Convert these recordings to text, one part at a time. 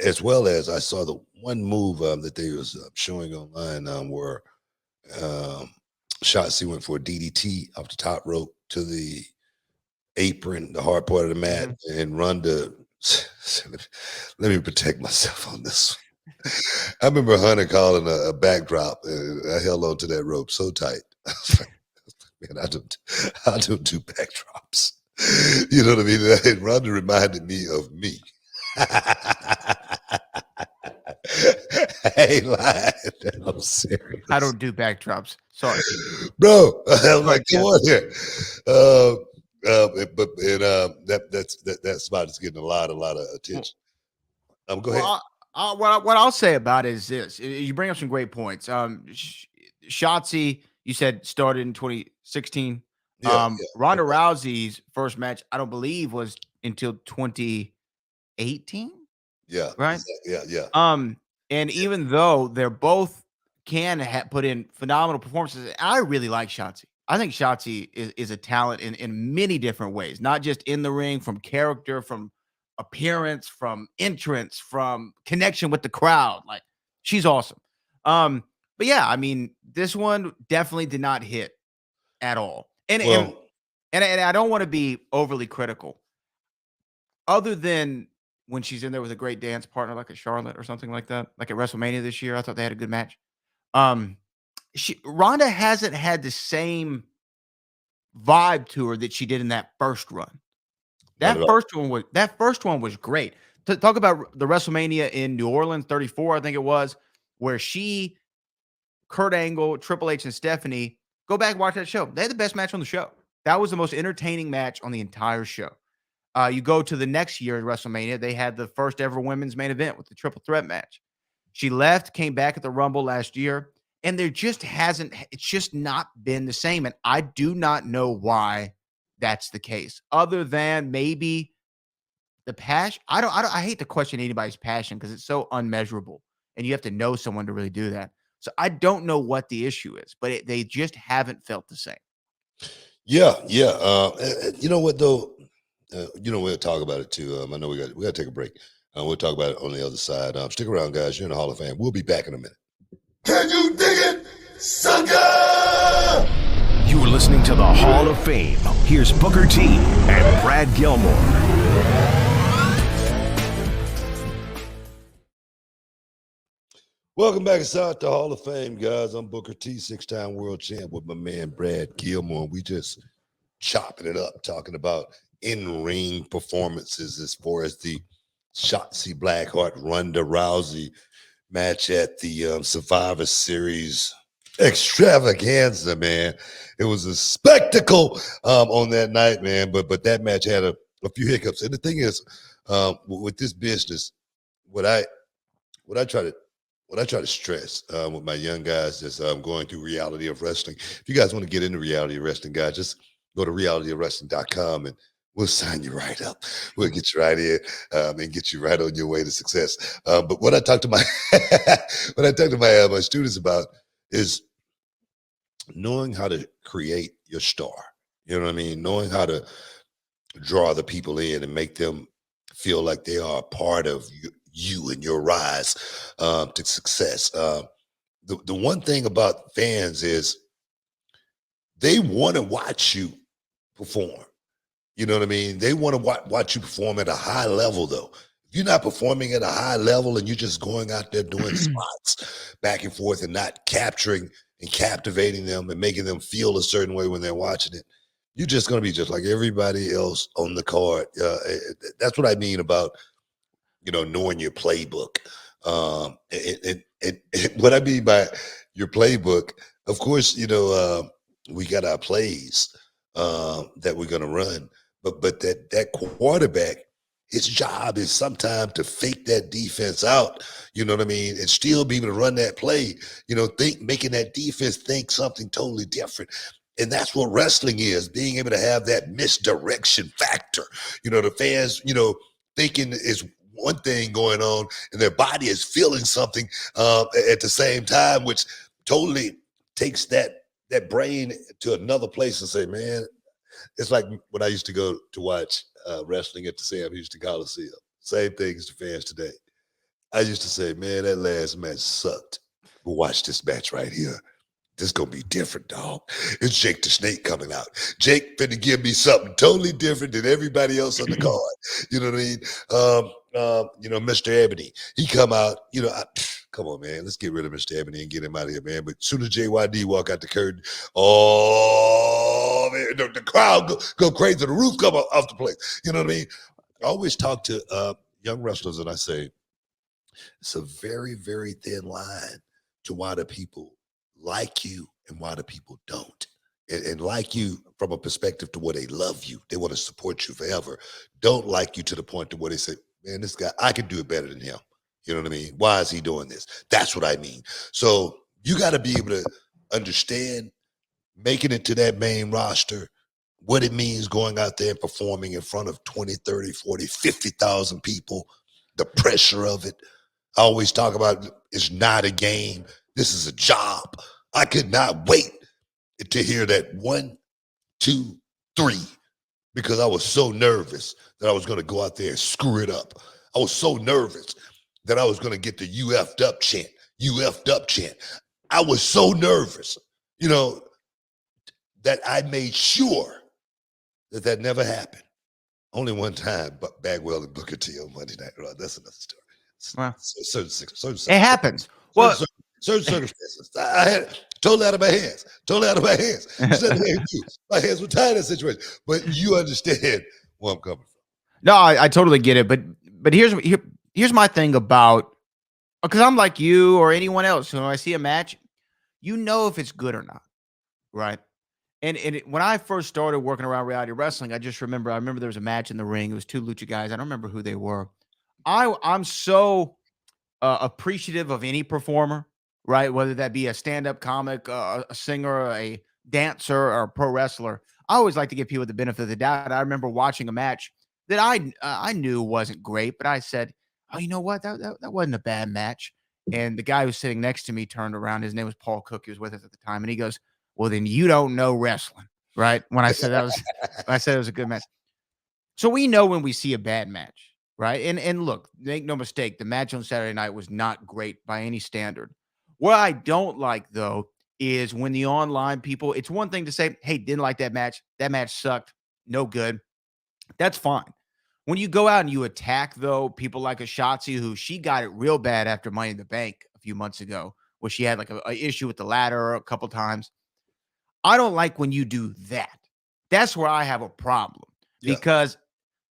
as well as I saw the one move that they was showing online where um, Shotzi went for a DDT off the top rope to the apron, the hard part of the mat, Mhm. and Ronda. Let me protect myself on this. I remember Hunter calling a backdrop, and I held on to that rope so tight. I was like, man, I don't do backdrops. You know what I mean? And Ronda reminded me of me. I ain't lying. I'm I serious. don't do backdrops. Sorry. Bro, I'm Sorry, like, come Kev. on here. Uh, but that spot is getting a lot of Well, attention. Go ahead. well, what I'll say about it is this: you bring up some great points. Shotzi, you said started in 2016. Yeah, yeah, Ronda okay. Rousey's first match, I don't believe, was until 2018, Yeah, right? exactly. Yeah, yeah, Um, and even though they're both can put in phenomenal performances, I really like Shotzi. I think Shotzi is a talent in many different ways, not just in the ring, from character, from appearance, from entrance, from connection with the crowd. Like she's awesome. But yeah, I mean, this one definitely did not hit at all. And and well, and I don't want to be overly critical, other than when she's in there with a great dance partner like a Charlotte or something like that, like at WrestleMania this year, I thought they had a good match. Um, Ronda hasn't had the same vibe to her that she did in that first run. not at all. That first one was great. To talk about the WrestleMania in New Orleans 34, I think it was, where she, Kurt Angle, Triple H, and Stephanie, go back and watch that show. They had the best match on the show. That was the most entertaining match on the entire show. You go to the next year at WrestleMania, they had the first ever women's main event with the triple threat match. She left, came back at the Rumble last year, and there just hasn't, it's just not been the same. And I do not know why that's the case, other than maybe the passion. I hate to question anybody's passion because it's so unmeasurable and you have to know someone to really do that. So I don't know what the issue is, but they just haven't felt the same. Yeah, yeah. You know what though? We'll talk about it too. I know we got to take a break. We'll talk about it on the other side. Stick around, guys. You're in the Hall of Fame. We'll be back in a minute. Can you dig it, sucker? You're listening to the Hall of Fame. Here's Booker T and Brad Gilmore. Welcome back inside the Hall of Fame, guys. I'm Booker T, six-time world champ with my man Brad Gilmore. We just chopping it up, talking about in-ring performances as far as the Shotzi Blackheart Ronda Rousey match at the Survivor Series extravaganza, man. It was a spectacle on that night, man. But that match had a few hiccups. And the thing is, with this business, what I what I try to what I try to stress with my young guys that's going through reality of wrestling. If you guys want to get into reality of wrestling, guys, just go to realityofwrestling.com and we'll sign you right up. We'll get you right in and get you right on your way to success. But what I talk to my my students about is knowing how to create your star. You know what I mean? Knowing how to draw the people in and make them feel like they are a part of you and your rise to success. The one thing about fans is they want to watch you perform. You know what I mean? They want to watch you perform at a high level, though. If you're not performing at a high level and you're just going out there doing spots back and forth and not capturing and captivating them and making them feel a certain way when they're watching it, you're just going to be just like everybody else on the card. That's what I mean about knowing your playbook. What I mean by your playbook, of course, we got our plays that we're gonna run, but that quarterback, his job is sometimes to fake that defense out. You know what I mean, and still be able to run that play. Making that defense think something totally different. And that's what wrestling is, being able to have that misdirection factor. The fans, thinking is one thing going on and their body is feeling something at the same time, which totally takes that brain to another place and say, man, it's like when I used to go to watch wrestling at the Sam Houston Coliseum. Same thing as the fans today. I used to say, man, that last match sucked. But watch this match right here. This gonna be different, dog. It's Jake the Snake coming out. Jake finna give me something totally different than everybody else on the card. You know what I mean? Mr. Ebony, he come out. Come on, man. Let's get rid of Mr. Ebony and get him out of here, man. But as soon as JYD walk out the curtain, oh man, the crowd go crazy. The roof come off the place. You know what I mean? I always talk to young wrestlers and I say, it's a very, very thin line to why the people like you and why the people don't. And like you from a perspective to where they love you. They want to support you forever. Don't like you to the point to where they say, man, this guy, I can do it better than him. You know what I mean? Why is he doing this? That's what I mean. So you got to be able to understand making it to that main roster, what it means going out there and performing in front of 20, 30, 40, 50,000 people, the pressure of it. I always talk about it's not a game. This is a job. I could not wait to hear that 1, 2, 3, because I was so nervous that I was going to go out there and screw it up. I was so nervous that I was going to get the "you effed up" chant, "you effed up" chant. I was so nervous, that I made sure that never happened. Only one time, but Bagwell and Booker T on Monday Night Raw. That's another story. Well, Certain it happens. Well, certain circumstances. I had totally out of my hands. My hands were tied in that situation. But you understand where I'm coming from. No, I totally get it. But here's my thing about, because I'm like you or anyone else. When I see a match, you know if it's good or not, right? And when I first started working around reality wrestling, I remember there was a match in the ring. It was two lucha guys. I don't remember who they were. I'm so appreciative of any performer, right? Whether that be a stand-up comic, a singer, a dancer, or a pro wrestler. I always like to give people the benefit of the doubt. I remember watching a match that I knew wasn't great, but I said, "Oh, you know what? That wasn't a bad match." And the guy who was sitting next to me turned around. His name was Paul Cook. He was with us at the time, and he goes, "Well, then you don't know wrestling, right?" When I said it was a good match. So we know when we see a bad match, right? And look, make no mistake, the match on Saturday night was not great by any standard. What I don't like though is when the online people, it's one thing to say, "Hey, didn't like that match. That match sucked. No good." That's fine. When you go out and you attack, though, people like a Shotzi, who she got it real bad after Money in the Bank a few months ago, where she had like a issue with the ladder a couple times. I don't like when you do that. That's where I have a problem because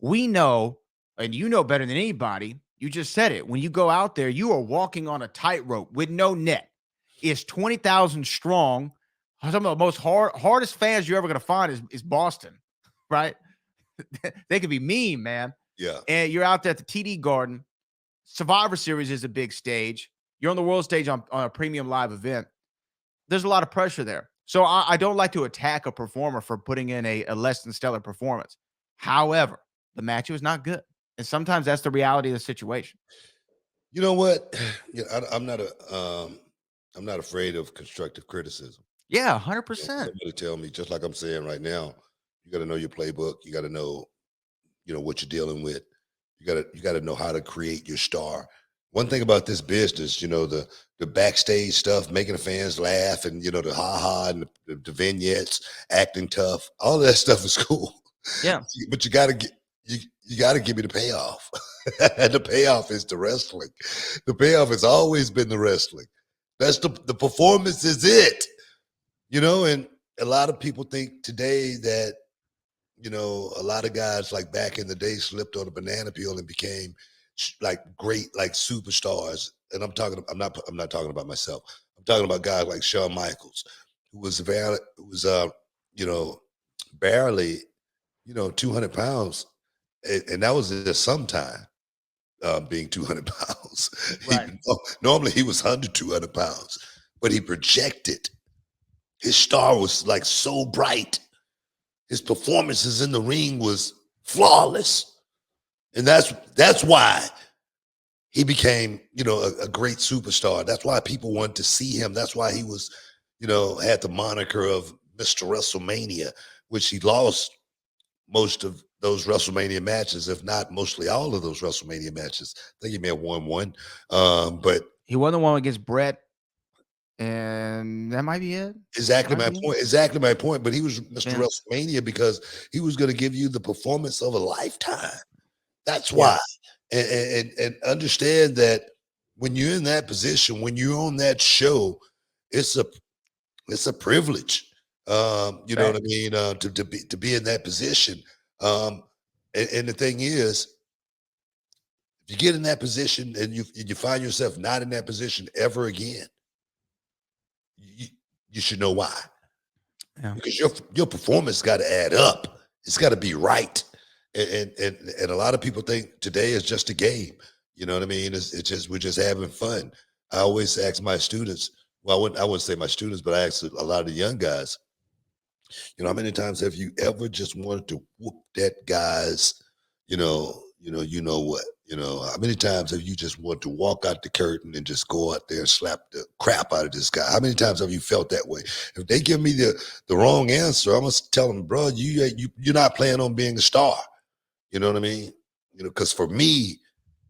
we know, and you know better than anybody, you just said it. When you go out there, you are walking on a tightrope with no net. It's 20,000 strong. Some of the most hardest fans you're ever going to find is Boston, right? They could be mean, man. Yeah. And you're out there at the TD Garden. Survivor Series is a big stage. You're on the world stage on a premium live event. There's a lot of pressure there. So I don't like to attack a performer for putting in a less than stellar performance. However, the match was not good. And sometimes that's the reality of the situation. You know what? I'm not afraid of constructive criticism. Yeah, 100%. Somebody tell me, just like I'm saying right now, you got to know your playbook. You got to know, what you're dealing with. You got to know how to create your star. One thing about this business, the backstage stuff, making the fans laugh, and the ha-ha and the vignettes, acting tough, all that stuff is cool. Yeah. But you got to give me the payoff. And the payoff is the wrestling. The payoff has always been the wrestling. That's the performance is it. And a lot of people think today that, a lot of guys like back in the day slipped on a banana peel and became like great, like superstars. And I'm not talking about myself. I'm talking about guys like Shawn Michaels, who was barely, 200 pounds. And that was just sometime being 200 pounds. Right. Normally he was under 200 pounds, but he projected. His star was like so bright. His performances in the ring was flawless. And that's why he became, a great superstar. That's why people wanted to see him. That's why he was, had the moniker of Mr. WrestleMania, which he lost most of those WrestleMania matches, if not mostly all of those WrestleMania matches. I think he may have won one, but He won the one against Brett, and that might be it. exactly Might my be it. point. Exactly my point. But he was Mr. Vince. WrestleMania because he was going to give you the performance of a lifetime. That's Yeah. why. And understand that when you're in that position, when you're on that show, it's a privilege. You know what I mean? To be in that position. And the thing is, if you get in that position and you find yourself not in that position ever again, you should know why. Yeah. Because your performance got to add up. It's got to be right. And a lot of people think today is just a game. You know what I mean? It's just we're just having fun. I always ask my students. Well, I wouldn't say my students, but I ask a lot of the young guys. You know, how many times have you ever just wanted to whoop that guy's? You know what? You know, how many times have you just wanted to walk out the curtain and just go out there and slap the crap out of this guy? How many times have you felt that way? If they give me the wrong answer, I'm gonna tell them, bro, you're not planning on being a star. You know what I mean? You know, because for me,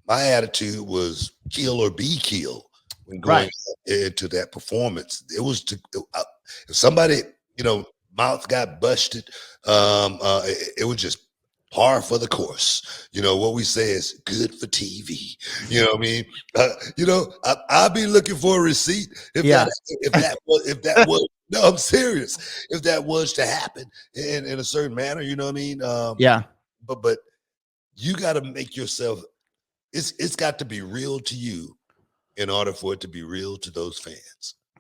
my attitude was kill or be killed when going into that performance. It was if somebody, mouth got busted, it was just par for the course. You know, what we say is good for TV. You know what I mean? I'll be looking for a receipt if that was no, I'm serious. If that was to happen in a certain manner, you know what I mean? But you got to make yourself, it's got to be real to you in order for it to be real to those fans.